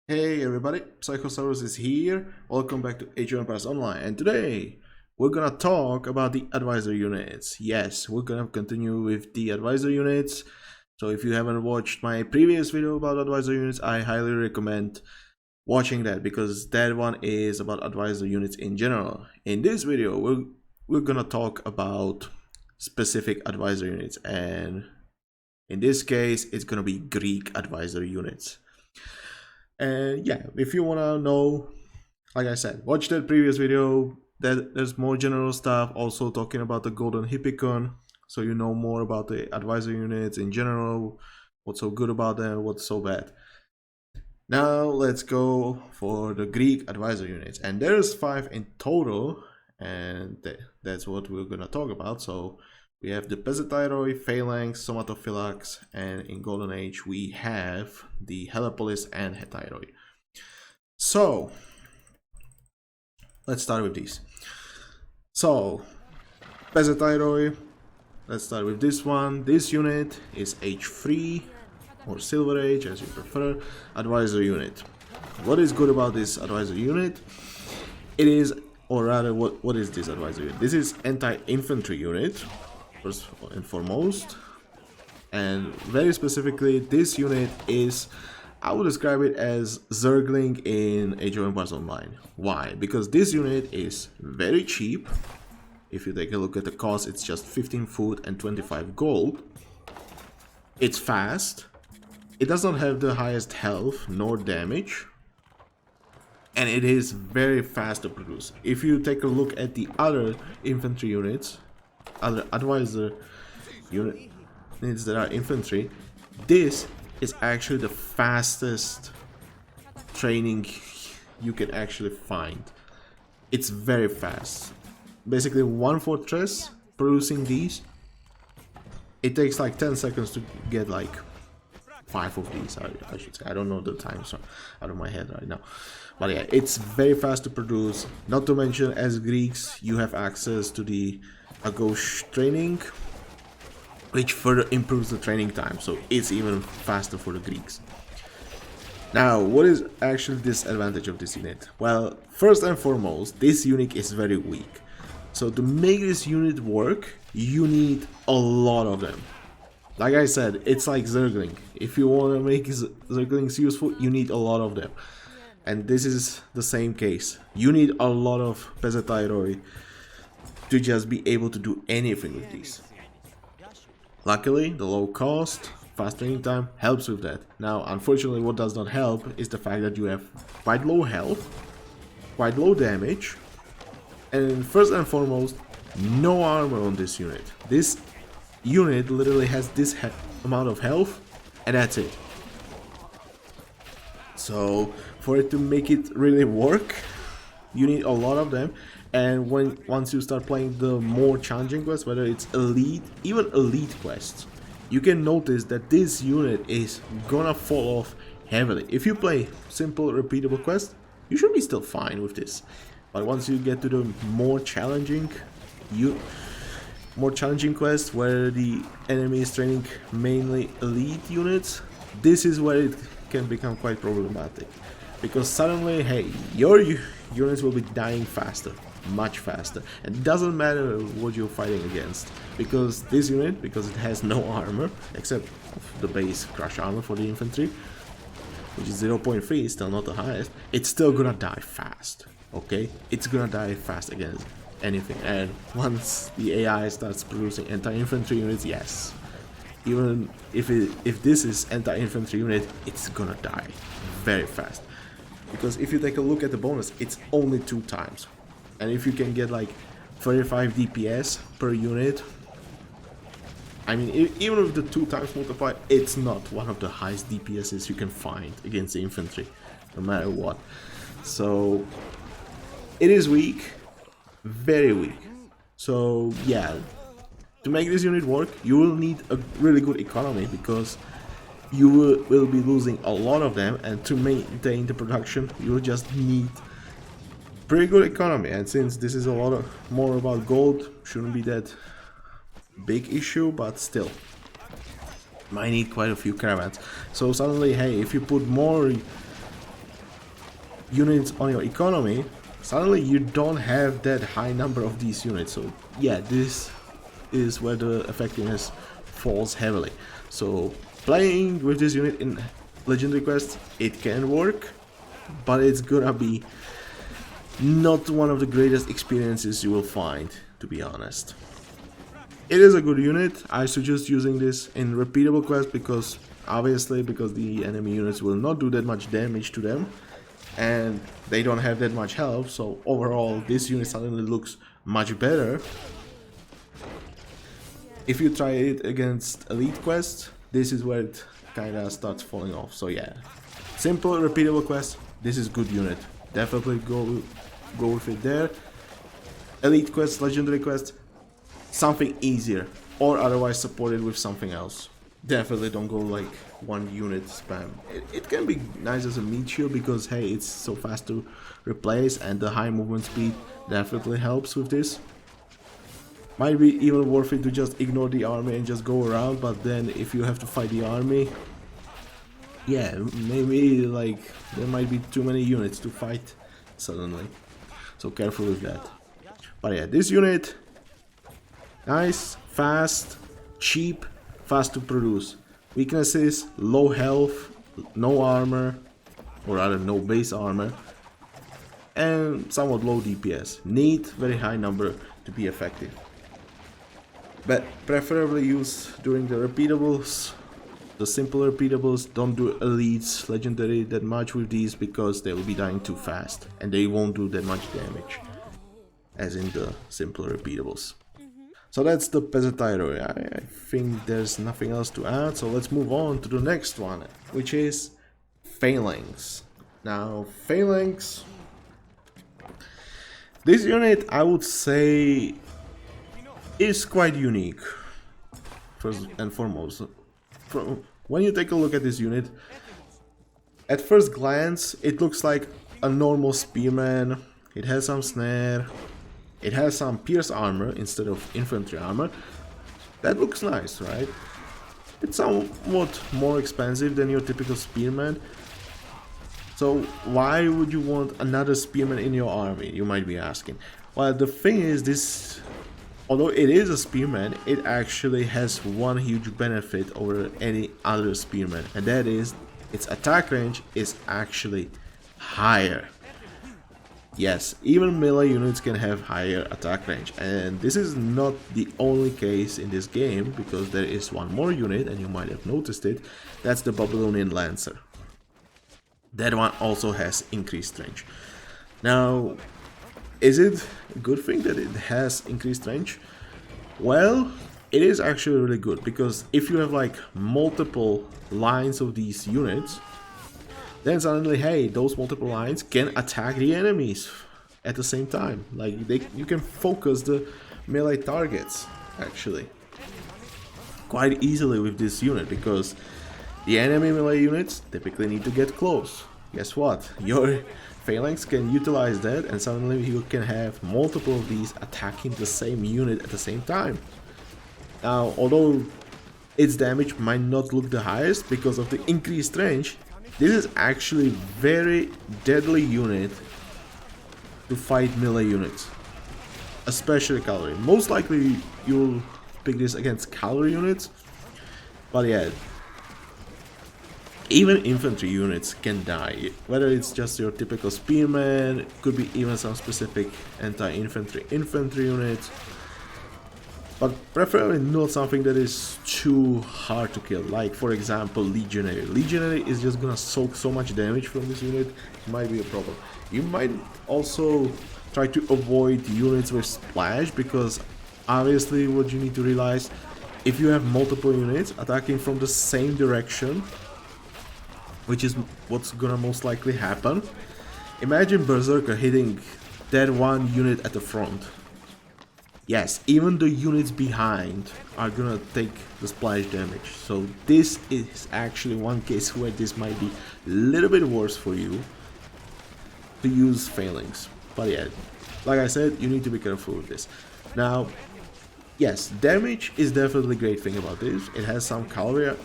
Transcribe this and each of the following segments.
Hey everybody, Psychosaurus is here. Welcome back to Age of Empires Online, and today we're gonna talk about the advisor units. Yes, we're gonna continue with the advisor units. So if you haven't watched my previous video about advisor units, I highly recommend watching that because that one is about advisor units in general. In this video, we're gonna talk about specific advisor units, and in this case, it's gonna be Greek advisor units. And yeah, if you want to know, like I said, watch that previous video. There's more general stuff, also talking about the golden hippicon, so you know more about the advisor units in general, what's so good about them, what's so bad. Now let's go for the Greek advisor units, and there's 5 in total, and that's what we're gonna talk about. So we have the Pezhetairoi, Phalanx, Somatophylax, and in Golden Age we have the Helepolis and Hetairoi. So let's start with these. So Pezhetairoi, let's start with this one. This unit is H3 or Silver Age, as you prefer, advisor unit. What is good about this advisor unit? It is, or rather, what is this advisor unit? This is anti-infantry unit, first and foremost, and very specifically this unit is, I would describe it as Zergling in Age of Empires Online. Why? Because this unit is very cheap. If you take a look at the cost, it's just 15 food and 25 gold. It's fast. It does not have the highest health nor damage, and it is very fast to produce. If you take a look at the other infantry units, other advisor units that are infantry, this is actually the fastest training you can actually find. It's very fast. Basically, one fortress producing these, it takes like 10 seconds to get like 5 of these, I should say. I don't know the times out of my head right now, but yeah, it's very fast to produce. Not to mention, as Greeks, you have access to the Agosh training, which further improves the training time, so it's even faster for the Greeks. Now, what is actually the disadvantage of this unit? Well, first and foremost, this unit is very weak. So to make this unit work, you need a lot of them. Like I said, it's like Zergling. If you want to make Zerglings useful, you need a lot of them. And this is the same case. You need a lot of Pezhetairoi to just be able to do anything with these. Luckily, the low cost, fast training time helps with that. Now, unfortunately, what does not help is the fact that you have quite low health, quite low damage, and first and foremost, no armor on this unit. This unit literally has this amount of health, and that's it. So, for it to make it really work, you need a lot of them. And once you start playing the more challenging quests, whether it's elite, even elite quests, you can notice that this unit is gonna fall off heavily. If you play simple repeatable quests, you should be still fine with this. But once you get to the more challenging quests where the enemy is training mainly elite units, this is where it can become quite problematic. Because suddenly, hey, your units will be dying faster. Much faster, and it doesn't matter what you're fighting against, because this unit, because it has no armor except the base crush armor for the infantry, which is 0.3, still not the highest, it's still gonna die fast. Okay, it's gonna die fast against anything. And once the AI starts producing anti-infantry units, yes, even if this is anti-infantry unit, it's gonna die very fast, because if you take a look at the bonus, it's only 2 times. And if you can get like 35 DPS per unit, I mean, even with the 2 times multiplier, it's not one of the highest DPSs you can find against the infantry, no matter what. So it is weak, very weak. So yeah, to make this unit work, you will need a really good economy, because you will be losing a lot of them, and to maintain the production, you will just need pretty good economy. And since this is a lot more about gold, shouldn't be that big issue, but still might need quite a few caravans. So suddenly, hey, if you put more units on your economy, suddenly you don't have that high number of these units. So yeah, this is where the effectiveness falls heavily. So playing with this unit in legendary quests, it can work, but it's gonna be not one of the greatest experiences you will find, to be honest. It is a good unit. I suggest using this in repeatable quests because obviously because the enemy units will not do that much damage to them and they don't have that much health, so overall this unit suddenly looks much better. If you try it against elite quests, this is where it kinda starts falling off. So yeah, simple repeatable quests, this is good unit. Definitely go with it there. Elite quests, legendary quests, something easier, or otherwise supported with something else. Definitely don't go like one unit spam. It can be nice as a meat shield because hey, it's so fast to replace and the high movement speed definitely helps with this. Might be even worth it to just ignore the army and just go around, but then if you have to fight the army, yeah, maybe like there might be too many units to fight suddenly. So careful with that. But yeah, this unit, nice, fast, cheap, fast to produce. Weaknesses, low health, no armor, or rather no base armor, and somewhat low DPS. Need very high number to be effective. But preferably use during the repeatables, the simple repeatables. Don't do elites, legendary that much with these because they will be dying too fast and they won't do that much damage as in the simpler repeatables. So that's the Pezhetairoi. I think there's nothing else to add, so let's move on to the next one, which is Phalanx. Now, Phalanx, this unit I would say is quite unique, first and foremost. When you take a look at this unit, at first glance it looks like a normal spearman. It has some snare, it has some pierce armor instead of infantry armor. That looks nice, right? It's somewhat more expensive than your typical spearman. So why would you want another spearman in your army, you might be asking. Well, the thing is, this, although it is a spearman, it actually has one huge benefit over any other spearman, and that is its attack range is actually higher. Yes, even melee units can have higher attack range, and this is not the only case in this game, because there is one more unit, and you might have noticed it, that's the Babylonian Lancer. That one also has increased range. Now, is it a good thing that it has increased range? Well, it is actually really good, because if you have like multiple lines of these units, then suddenly, hey, those multiple lines can attack the enemies at the same time. Like, you can focus the melee targets, actually, quite easily with this unit, because the enemy melee units typically need to get close. Guess what? Your Phalanx can utilize that, and suddenly you can have multiple of these attacking the same unit at the same time. Now, although its damage might not look the highest because of the increased range, this is actually very deadly unit to fight melee units, especially cavalry. Most likely you'll pick this against cavalry units, but yeah, even infantry units can die, whether it's just your typical spearman, could be even some specific anti-infantry units, but preferably not something that is too hard to kill, like for example Legionary. Legionary is just gonna soak so much damage from this unit, it might be a problem. You might also try to avoid units with splash, because obviously what you need to realize, if you have multiple units attacking from the same direction, which is what's gonna most likely happen, imagine Berserker hitting that one unit at the front. Yes, even the units behind are gonna take the splash damage. So this is actually one case where this might be a little bit worse for you to use Phalanx. But yeah, like I said, you need to be careful with this. Now, yes, damage is definitely a great thing about this. It has some cavalry,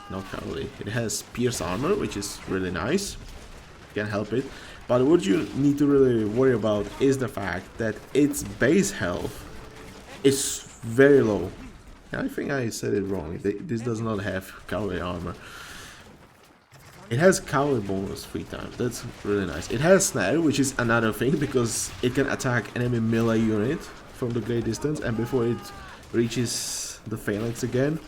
not cavalry, it has pierce armor, which is really nice. Can't help it. But what you need to really worry about is the fact that its base health is very low. I think I said it wrong. This does not have cavalry armor. It has cavalry bonus 3 times. That's really nice. It has snare, which is another thing because it can attack enemy melee unit from the great distance, and before it reaches the Phalanx again,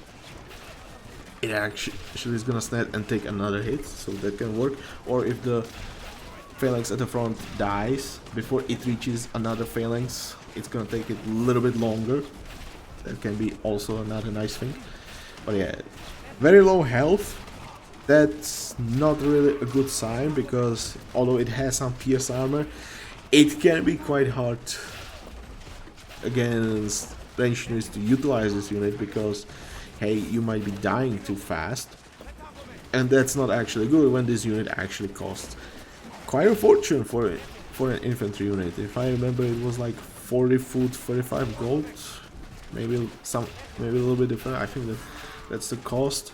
it actually is gonna snare and take another hit, so that can work. Or if the Phalanx at the front dies before it reaches another Phalanx, it's gonna take it a little bit longer. That can be also another nice thing. But yeah, very low health. That's not really a good sign because although it has some pierce armor, it can be quite hard against ranged units to utilize this unit because, hey, you might be dying too fast. And that's not actually good when this unit actually costs quite a fortune for an infantry unit. If I remember, it was like 40 food, 35 gold. Maybe a little bit different. I think that's the cost.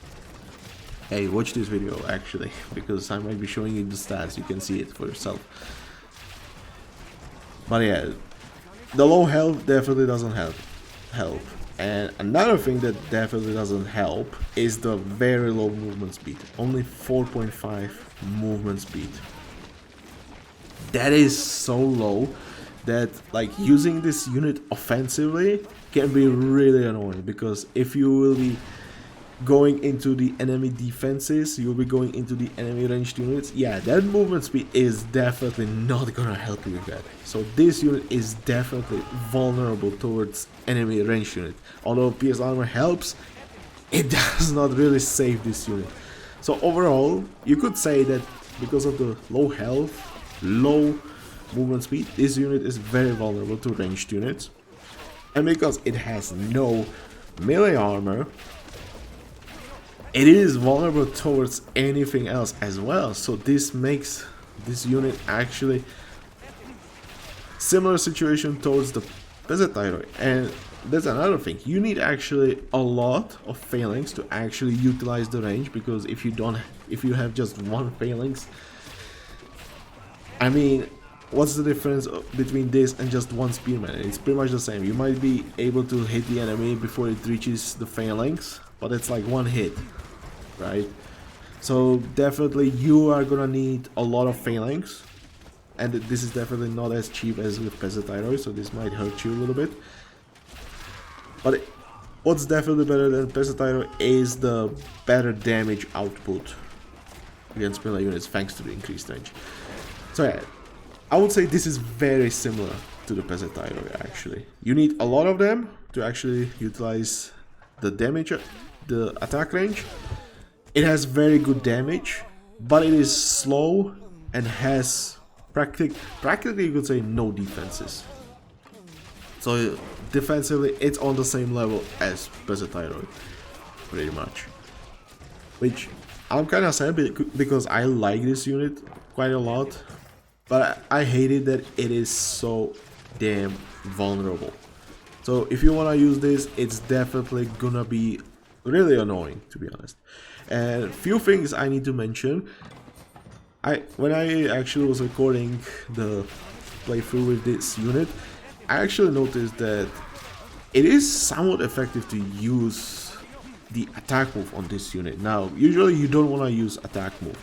Hey, watch this video actually, because I might be showing you the stats. You can see it for yourself. But yeah, the low health definitely doesn't help. And another thing that definitely doesn't help is the very low movement speed. Only 4.5 movement speed. That is so low that like using this unit offensively can be really annoying, because if you will be going into the enemy defenses, you'll be going into the enemy ranged units, yeah, that movement speed is definitely not gonna help you get. So this unit is definitely vulnerable towards enemy ranged unit. Although pierce armor helps, it does not really save this unit. So overall, you could say that because of the low health, low movement speed, this unit is very vulnerable to ranged units. And because it has no melee armor, it is vulnerable towards anything else as well. So this makes this unit actually similar situation towards the Pezhetairoi. And that's another thing. You need actually a lot of Phalanx to actually utilize the range, because if you have just one Phalanx, I mean, what's the difference between this and just one spearman? It's pretty much the same. You might be able to hit the enemy before it reaches the Phalanx, but it's like one hit, right? So definitely you are gonna need a lot of Phalanx, and this is definitely not as cheap as with Pezhetairoi, so this might hurt you a little bit. But what's definitely better than Pezhetairoi is the better damage output against melee units thanks to the increased range. So yeah, I would say this is very similar to the Pezhetairoi actually. You need a lot of them to actually utilize the damage, the attack range. It has very good damage, but it is slow and has practically you could say no defenses. So defensively it's on the same level as Pezhetairoi, pretty much. Which I'm kind of sad because I like this unit quite a lot, but I hate it that it is so damn vulnerable. So if you want to use this, it's definitely gonna be really annoying, to be honest. And few things I need to mention. When I actually was recording the playthrough with this unit, I actually noticed that it is somewhat effective to use the attack move on this unit. Now, usually you don't want to use attack move.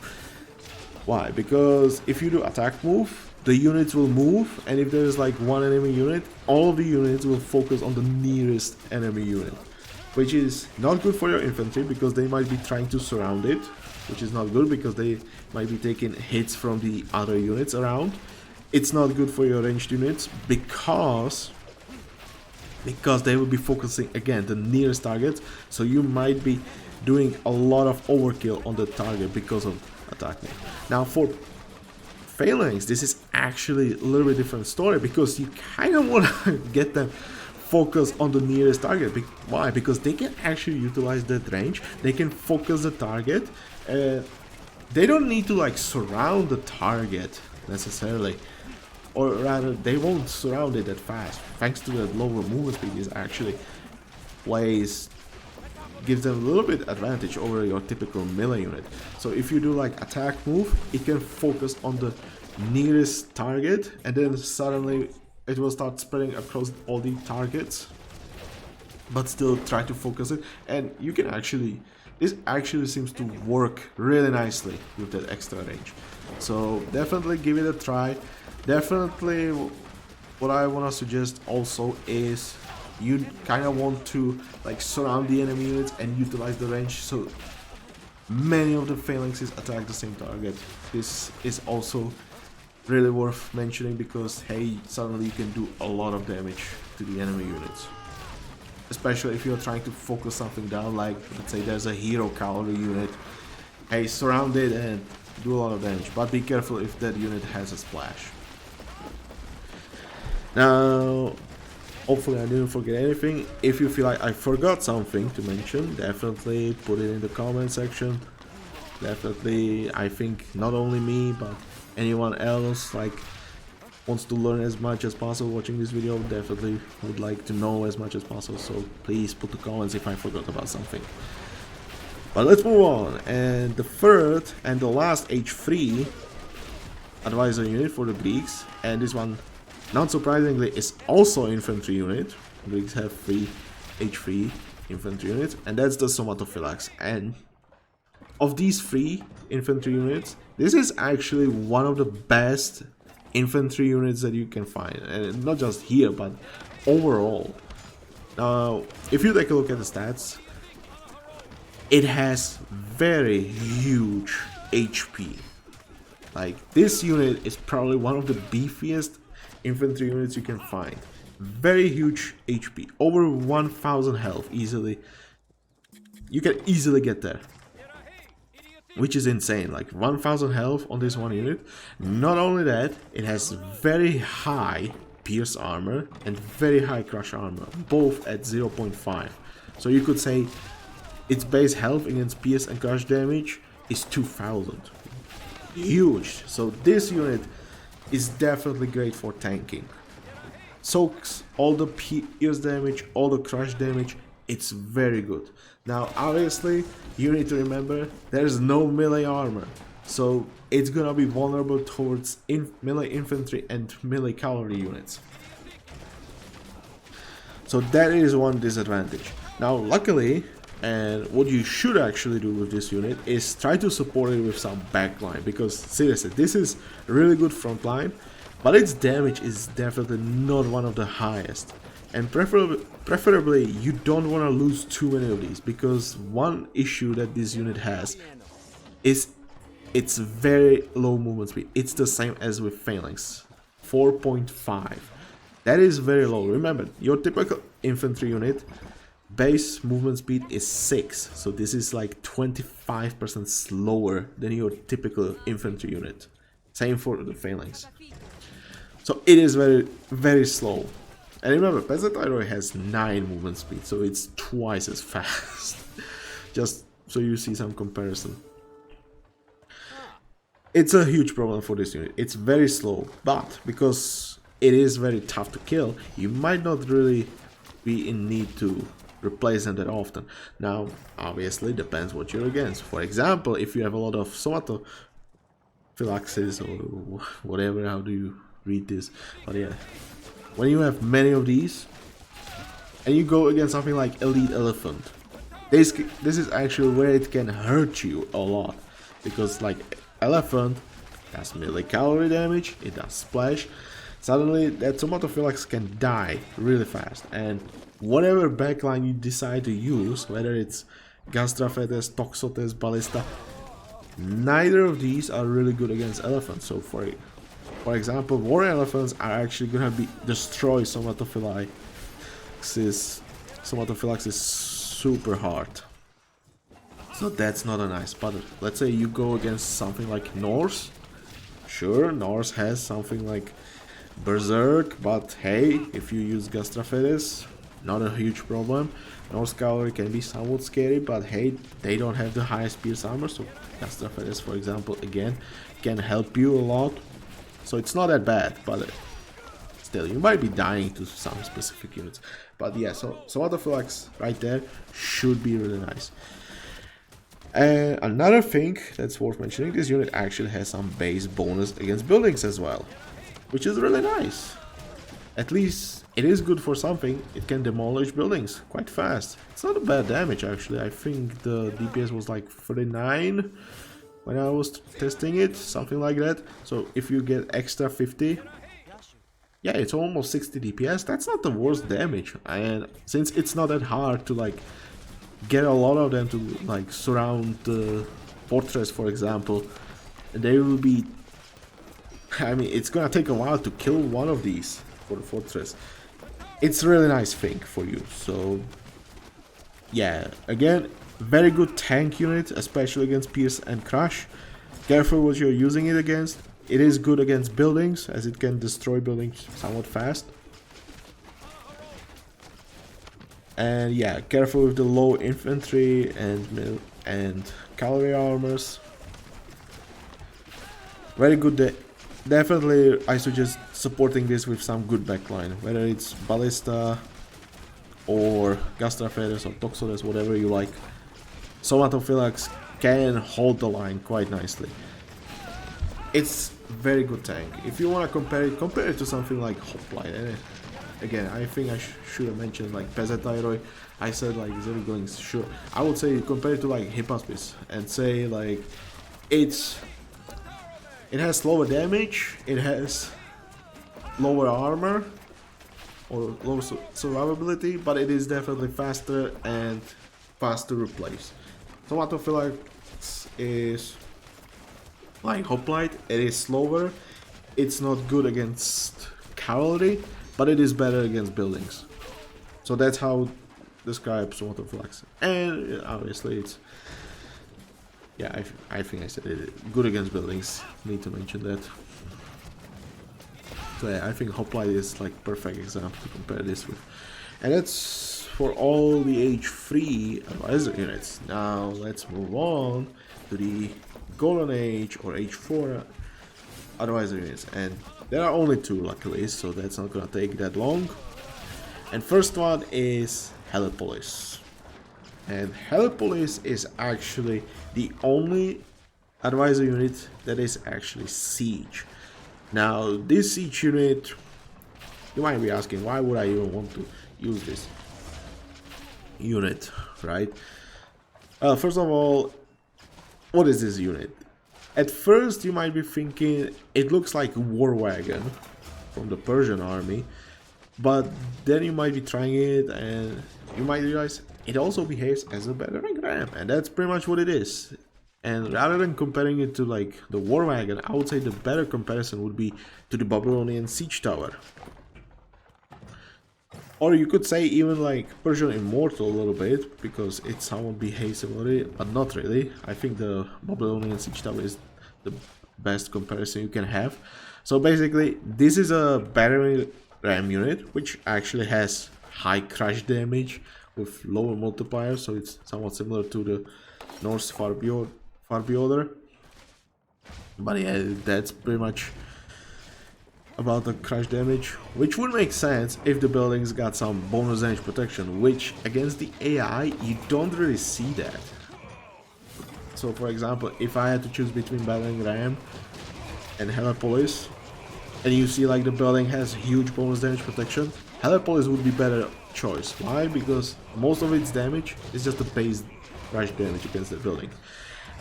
Why? Because if you do attack move, the units will move, and if there is like one enemy unit, all of the units will focus on the nearest enemy unit, which is not good for your infantry because they might be trying to surround it, which is not good because they might be taking hits from the other units around. It's not good for your ranged units because they will be focusing again the nearest targets, so you might be doing a lot of overkill on the target because of attack move. Now for Phalanx, this is actually a little bit different story because you kind of want to get them focus on the nearest target. Why? Because they can actually utilize that range, they can focus the target, they don't need to like surround the target necessarily, or rather they won't surround it that fast thanks to the lower movement speed. Is actually gives them a little bit advantage over your typical melee unit. So if you do like attack move, it can focus on the nearest target, and then suddenly it will start spreading across all the targets, but still try to focus it. And you can actually, this actually seems to work really nicely with that extra range. So definitely give it a try. Definitely what I want to suggest also is you kind of want to like surround the enemy units and utilize the range, so many of the phalanxes attack the same target. This is also really worth mentioning because hey, suddenly you can do a lot of damage to the enemy units, especially if you're trying to focus something down, like let's say there's a hero cavalry unit. Hey, surround it and do a lot of damage, but be careful if that unit has a splash. Now hopefully I didn't forget anything. If you feel like I forgot something to mention, definitely put it in the comment section. Definitely, I think not only me but anyone else like wants to learn as much as possible watching this video, definitely would like to know as much as possible, so please put the comments if I forgot about something. But let's move on, and the third and the last H3 advisor unit for the Greeks, and this one not surprisingly is also an infantry unit. Greeks have 3 H3 infantry units, and that's the Somatophylax. And of these 3 infantry units, this is actually one of the best infantry units that you can find, and not just here but overall. Now if you take a look at the stats, it has very huge HP. Like, this unit is probably one of the beefiest infantry units you can find. Very huge HP, over 1000 health easily. You can easily get there, which is insane. Like 1000 health on this one unit. Not only that, it has very high pierce armor and very high crush armor, both at 0.5. So you could say its base health against pierce and crush damage is 2000. Huge. So this unit is definitely great for tanking. Soaks all the pierce damage, all the crush damage. It's very good. Now obviously you need to remember there's no melee armor, so it's gonna be vulnerable towards melee infantry and melee cavalry units. So that is one disadvantage. Now luckily, and what you should actually do with this unit is try to support it with some backline, because seriously this is really good frontline, but its damage is definitely not one of the highest. And preferably you don't want to lose too many of these, because one issue that this unit has is its very low movement speed. It's the same as with Phalanx, 4.5. That is very low. Remember, your typical infantry unit base movement speed is 6, so this is like 25% slower than your typical infantry unit. Same for the Phalanx. So it is very slow. And remember, Pezhetairoi has 9 movement speed, so it's twice as fast. Just so you see some comparison. It's a huge problem for this unit. It's very slow, but because it is very tough to kill, you might not really be in need to replace them that often. Now, obviously, depends what you're against. For example, if you have a lot of Somatophylaxes or whatever, how do you read this? But yeah, when you have many of these and you go against something like Elite Elephant, this is actually where it can hurt you a lot, because like Elephant does melee cavalry damage, it does splash. Suddenly that Somatophylax can die really fast, and whatever backline you decide to use, whether it's Gastraphetes, Toxotes, Ballista, neither of these are really good against elephants. So for example, war elephants are actually gonna destroy Somatophylax. Somatophylax is super hard, so that's not a nice spot. Let's say you go against something like Norse. Sure, Norse has something like Berserk, but hey, if you use Gastraphetes, not a huge problem. Norse cavalry can be somewhat scary, but hey, they don't have the highest pierce armor, so Gastraphetes, for example, again, can help you a lot. So it's not that bad, but still, you might be dying to some specific units. But yeah, so Somatophylax right there should be really nice. And another thing that's worth mentioning, this unit actually has some base bonus against buildings as well, which is really nice. At least it is good for something. It can demolish buildings quite fast. It's not a bad damage actually. I think the DPS was like 39 when I was testing it, something like that. So if you get extra 50, yeah, it's almost 60 DPS. That's not the worst damage. And since it's not that hard to like get a lot of them to like surround the fortress, for example, they will be, I mean, it's gonna take a while to kill one of these for the fortress. It's a really nice thing for you. So yeah, again, very good tank unit, especially against Pierce and Crush. Careful what you're using it against. It is good against buildings, as it can destroy buildings somewhat fast. And yeah, careful with the low infantry and cavalry armors. Very good. Definitely, I suggest supporting this with some good backline, whether it's Ballista or Gastraferes or Toxodes, whatever you like. Somatophylax can hold the line quite nicely. It's very good tank. If you want to compare it to something like Hoplite. And again, I think I should have mentioned like Pezhetairoi. I said like zero going sure. I would say compare it to like Helepolis and say like it has lower damage, it has lower armor or lower survivability, but it is definitely faster and faster to replace. Somatophylax is like Hoplite, it is slower, it's not good against cavalry, but it is better against buildings. So that's how describe Somatophylax. And obviously it's, yeah, I think I said it, good against buildings, need to mention that. So yeah, I think Hoplite is like perfect example to compare this with. And that's for all the H3 advisor units. Now let's move on to the Golden Age or H4 advisor units. And there are only two luckily, so that's not gonna take that long. And first one is Helepolis. And Helepolis is actually the only advisor unit that is actually siege. Now this siege unit, you might be asking, why would I even want to use this unit, right? First of all, what is this unit? At first you might be thinking it looks like a war wagon from the Persian army, but then you might be trying it and you might realize it also behaves as a battering ram, and that's pretty much what it is. And rather than comparing it to like the war wagon, I would say the better comparison would be to the Babylonian siege tower. Or you could say even like Persian Immortal a little bit, because it somewhat behaves similarly, but not really. I think the Babylonian siege tower is the best comparison you can have. So basically, this is a battering ram unit, which actually has high crush damage with lower multiplier, so it's somewhat similar to the Norse Farbeorder. But yeah, that's pretty much about the crush damage, which would make sense if the buildings got some bonus damage protection, which against the AI you don't really see that. So for example, if I had to choose between battering ram and Helepolis, and you see like the building has huge bonus damage protection, Helepolis would be better choice. Why? Because most of its damage is just the base crush damage against the building.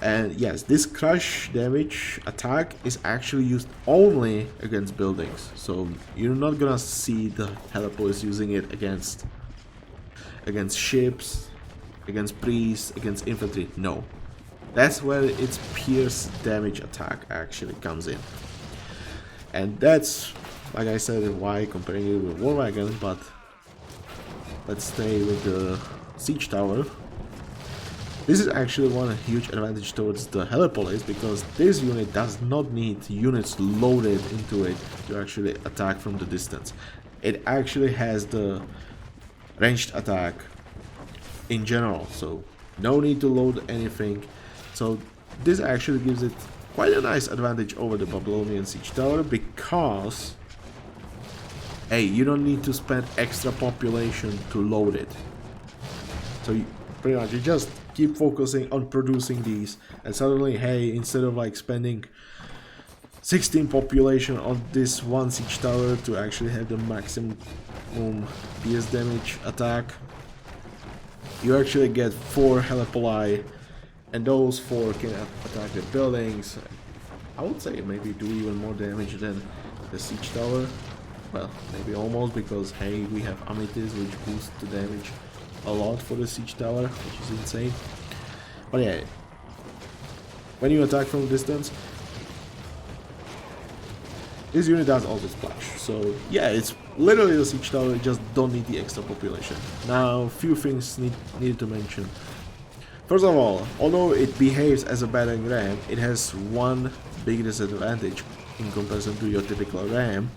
And yes, this crush damage attack is actually used only against buildings. So you're not gonna see the Helepolis using it against ships, against priests, against infantry. No. That's where its pierce damage attack actually comes in. And that's, like I said, why comparing it with War Wagon, but let's stay with the Siege Tower. This is actually one huge advantage towards the Helepolis, because this unit does not need units loaded into it to actually attack from the distance. It actually has the ranged attack in general, so no need to load anything. So this actually gives it quite a nice advantage over the Babylonian Siege Tower, because hey, you don't need to spend extra population to load it. So pretty much you just keep focusing on producing these, and suddenly, hey, instead of like spending 16 population on this one siege tower to actually have the maximum pierce damage attack, you actually get 4 Helepoli, and those 4 can attack the buildings. I would say maybe do even more damage than the siege tower. Well, maybe almost, because hey, we have Amethyst, which boosts the damage a lot for the siege tower, which is insane. But yeah, when you attack from distance, this unit does also splash. So yeah, it's literally the siege tower, you just don't need the extra population. Now, few things needed to mention. First of all, although it behaves as a battering ram, it has one big disadvantage in comparison to your typical ram.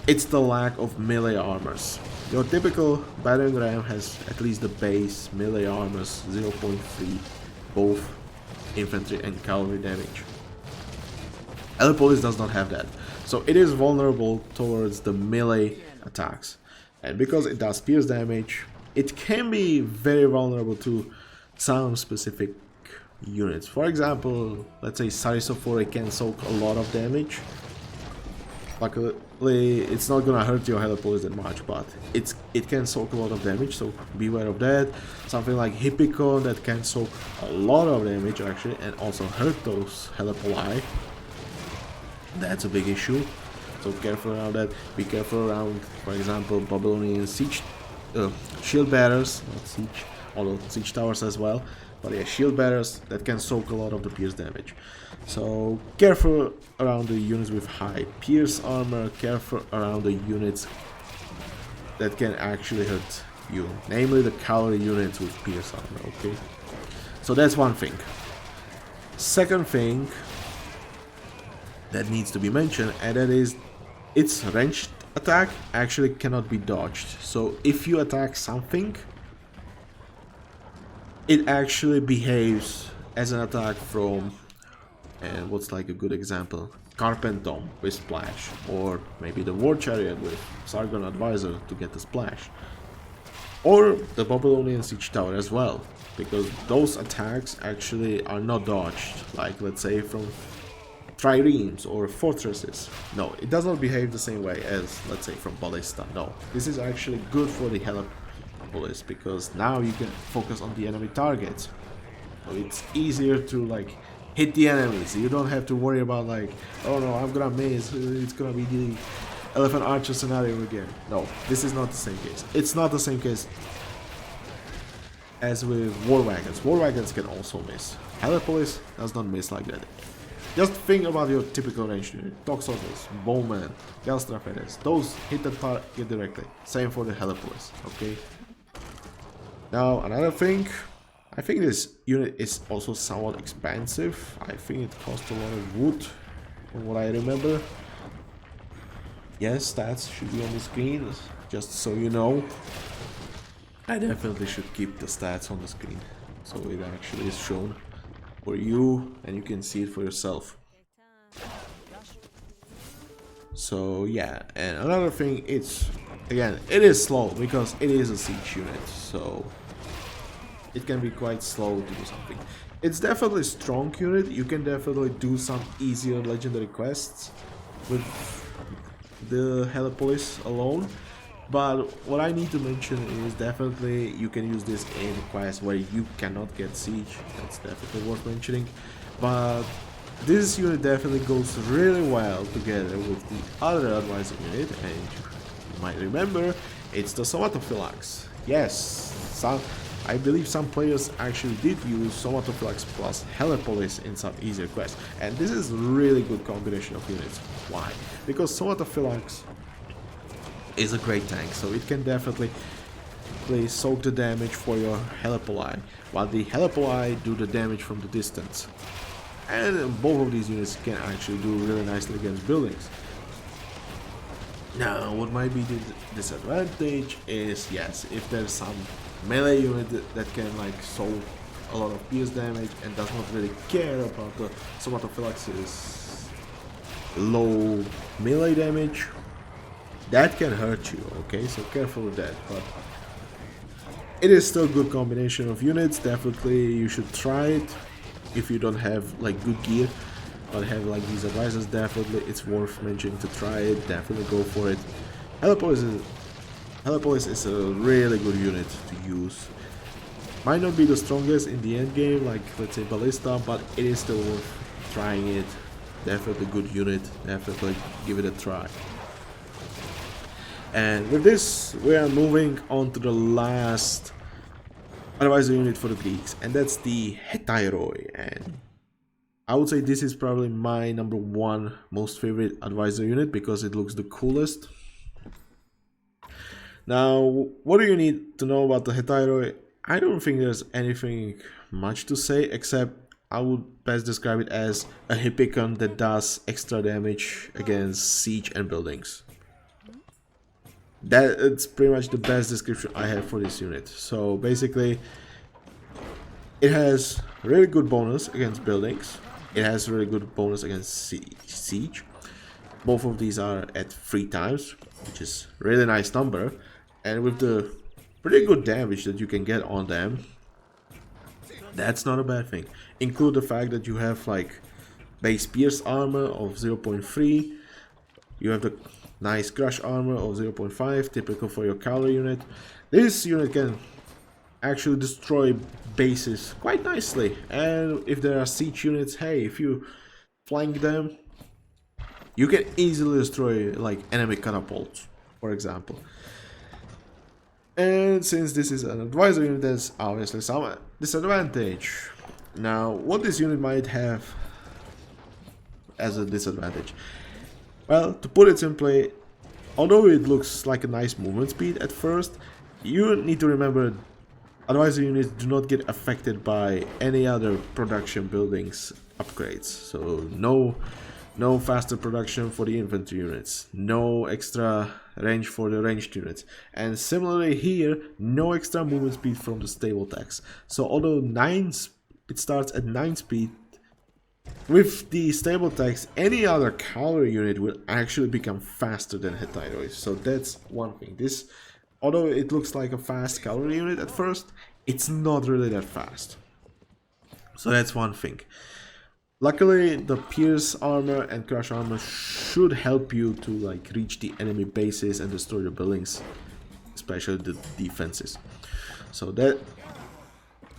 It's the lack of melee armors. Your typical battering ram has at least the base melee armors 0.3, both infantry and cavalry damage. Helepolis does not have that, so it is vulnerable towards the melee attacks. And because it does pierce damage, it can be very vulnerable to some specific units. For example, let's say Psychosaurus can soak a lot of damage. Luckily, it's not gonna hurt your Helepolis that much, but it can soak a lot of damage, so beware of that. Something like Hippicon that can soak a lot of damage actually, and also hurt those Helepoli. That's a big issue, so careful around that. Be careful around, for example, Babylonian siege shield bearers, not siege, although siege towers as well. But yeah, shield bearers that can soak a lot of the pierce damage. So careful around the units with high pierce armor, careful around the units that can actually hurt you, namely the cavalry units with pierce armor, okay? So that's one thing. Second thing that needs to be mentioned, and that is its ranged attack actually cannot be dodged. So if you attack something, it actually behaves as an attack from, and what's like a good example, Carpentom with splash, or maybe the War Chariot with Sargon Advisor to get the splash, or the Babylonian Siege Tower as well, because those attacks actually are not dodged, like let's say from triremes or fortresses. No, it does not behave the same way as, let's say, from Ballista. No, this is actually good for the Helepolis, because now you can focus on the enemy targets. So it's easier to like hit the enemies. You don't have to worry about like, oh no, I'm gonna miss, it's gonna be the Elephant Archer scenario again. No, this is not the same case. It's not the same case as with War Wagons. War Wagons can also miss. Helepolis does not miss like that. Just think about your typical ranged unit. Toxotes, Bowman, Galstraphedes. Those hit the target directly. Same for the Helepolis, okay? Now, another thing. I think this unit is also somewhat expensive. I think it costs a lot of wood, from what I remember. Yes, stats should be on the screen, just so you know. I definitely should keep the stats on the screen, so it actually is shown for you, and you can see it for yourself. So yeah, and another thing, it's, again, it is slow, because it is a siege unit, so it can be quite slow to do something. It's definitely a strong unit. You can definitely do some easier legendary quests with the Helepolis alone. But what I need to mention is definitely you can use this in quests where you cannot get siege. That's definitely worth mentioning. But this unit definitely goes really well together with the other advisor unit, and you might remember it's the Somatophylax. Yes, I believe some players actually did use Somatophylax plus Helepolis in some easier quests, and this is a really good combination of units. Why? Because Somatophylax is a great tank, so it can definitely soak the damage for your Helepoli, while the Helepoli do the damage from the distance. And both of these units can actually do really nicely against buildings. Now, what might be the disadvantage is, yes, if there's some melee unit that can like soak a lot of pierce damage and does not really care about the Somatophylax's low melee damage, that can hurt you, okay? So careful with that. But It is still a good combination of units. Definitely you should try it if you don't have like good gear but have like these advisors. Definitely it's worth mentioning to try it. Definitely go for it. Helepolis is a really good unit to use. Might not be the strongest in the end game, like let's say Ballista, but it is still worth trying it. Definitely good unit. Definitely give it a try. And with this, we are moving on to the last advisor unit for the Greeks, and that's the Hetairoi. And I would say this is probably my #1 most favorite advisor unit because it looks the coolest. Now, what do you need to know about the Hetairoi? I don't think there's anything much to say, except I would best describe it as a Hippicon that does extra damage against siege and buildings. It's pretty much the best description I have for this unit. So basically, it has really good bonus against buildings. It has really good bonus against siege. Both of these are at 3 times, which is a really nice number. And with the pretty good damage that you can get on them, that's not a bad thing. Include the fact that you have like base pierce armor of 0.3. You have the nice crush armor of 0.5, typical for your cavalry unit. This unit can actually destroy bases quite nicely. And if there are siege units, hey, if you flank them, you can easily destroy like enemy catapults, for example. And since this is an advisor unit, there's obviously some disadvantage. Now, what this unit might have as a disadvantage? Well, to put it simply, although it looks like a nice movement speed at first, you need to remember advisor units do not get affected by any other production buildings upgrades. So no faster production for the infantry units, no extra range for the ranged units, and similarly here, no extra movement speed from the stable tax. So although it starts at 9 speed, with the stable tax, any other cavalry unit will actually become faster than Hetairoi. So that's one thing. This, although it looks like a fast cavalry unit at first, it's not really that fast. So that's one thing. Luckily, the pierce armor and crush armor should help you to like reach the enemy bases and destroy the buildings, especially the defenses. So that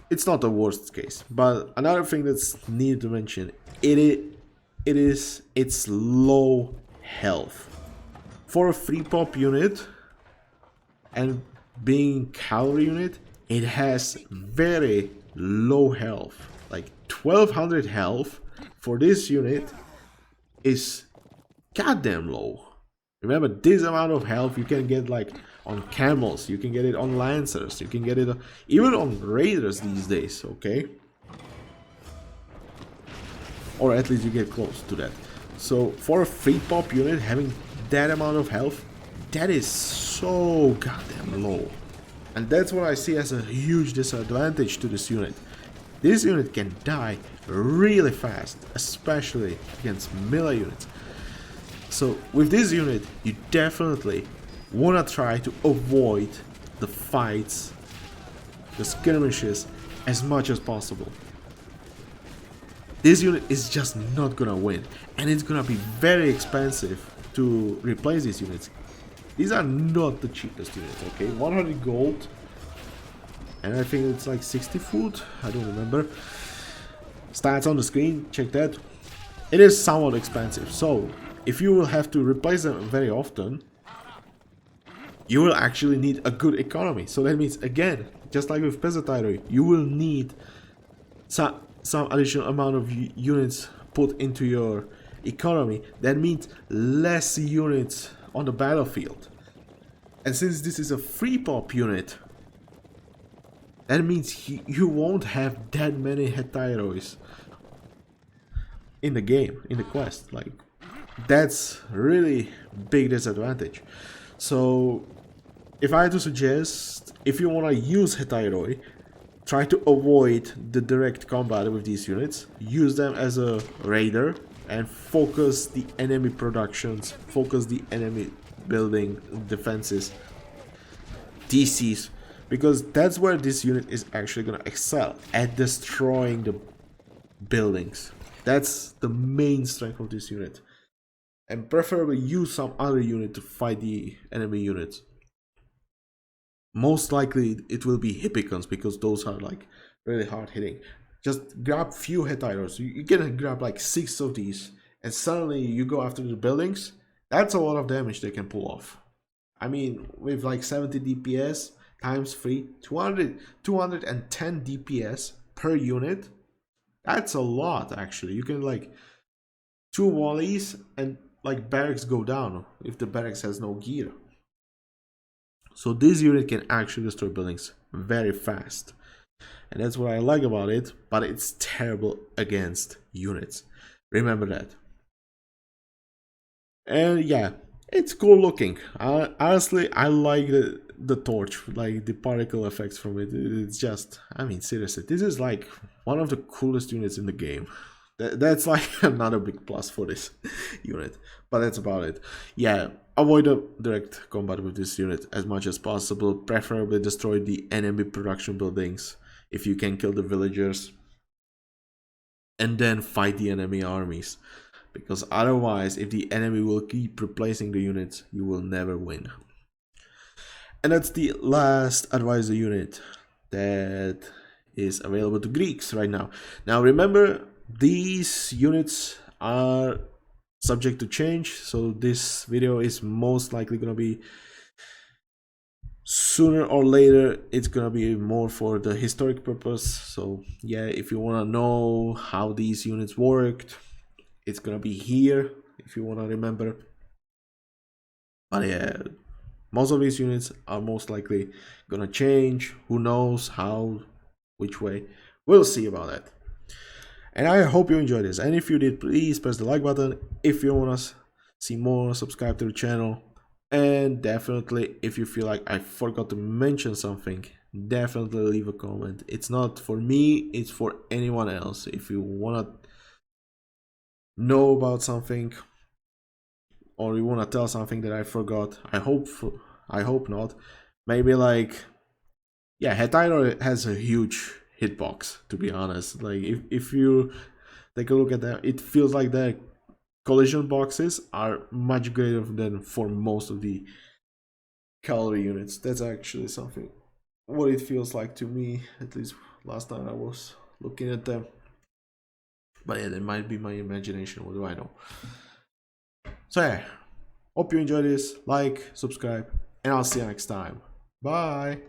it's not the worst case. But another thing that's needed to mention, it's low health. For a free pop unit and being cavalry unit, it has very low health. Like 1200 health for this unit is goddamn low. Remember, this amount of health you can get like on camels, you can get it on lancers, you can get it even on raiders these days, okay? Or at least you get close to that. So for a free pop unit having that amount of health, that is so goddamn low. And that's what I see as a huge disadvantage to this unit. This unit can die really fast, especially against melee units. So with this unit, you definitely want to try to avoid the fights, the skirmishes, as much as possible. This unit is just not gonna win, and it's gonna be very expensive to replace these units. These are not the cheapest units, okay? 100 gold, and I think it's like 60 food, I don't remember. Stats on the screen, check that. It is somewhat expensive, so if you will have to replace them very often, you will actually need a good economy. So that means, again, just like with Pezhetairoi, you will need some additional amount of units put into your economy. That means less units on the battlefield. And since this is a free pop unit, that means you won't have that many Hetairois in the game, in the quest. Like, that's really big disadvantage. So if I had to suggest, if you want to use Hetairoi, try to avoid the direct combat with these units. Use them as a raider and focus the enemy productions, focus the enemy building defenses, DCs, because that's where this unit is actually gonna excel, at destroying the buildings. That's the main strength of this unit, and preferably use some other unit to fight the enemy units. Most likely it will be Hippicons, because those are like really hard hitting. Just grab few Hetairos. You can grab like 6 of these, and suddenly you go after the buildings. That's a lot of damage they can pull off. I mean, with like 70 DPS times 3, 210 DPS per unit. That's a lot, actually. You can like 2 volleys and like barracks go down if the barracks has no gear. So this unit can actually destroy buildings very fast. And that's what I like about it, but it's terrible against units. Remember that. And yeah, it's cool looking. Honestly, I like the torch, like the particle effects from it. It's just, I mean, seriously, this is like one of the coolest units in the game. That's like another big plus for this unit, but that's about it. Yeah, avoid a direct combat with this unit as much as possible. Preferably destroy the enemy production buildings if you can kill the villagers, and then fight the enemy armies, because otherwise, if the enemy will keep replacing the units, you will never win. And that's the last advisor unit that is available to Greeks right now. Now remember, these units are subject to change, so this video is most likely gonna be, sooner or later, it's gonna be more for the historic purpose. So yeah, if you wanna know how these units worked, it's gonna be here if you wanna remember. But yeah, most of these units are most likely gonna change. Who knows how, which way, we'll see about that. And I hope you enjoyed this, and if you did, please press the like button. If you want to see more, subscribe to the channel, and definitely, if you feel like I forgot to mention something, definitely leave a comment. It's not for me, it's for anyone else. If you want to know about something, or you want to tell something that I forgot, I hope not. Maybe like, yeah, Hetairoi has a huge hitbox, to be honest. Like if you take a look at that, it feels like the collision boxes are much greater than for most of the cavalry units. That's actually something what it feels like to me, at least last time I was looking at them. But yeah, that might be my imagination, what do I know. So yeah, hope you enjoyed this. Like, subscribe, and I'll see you next time. Bye.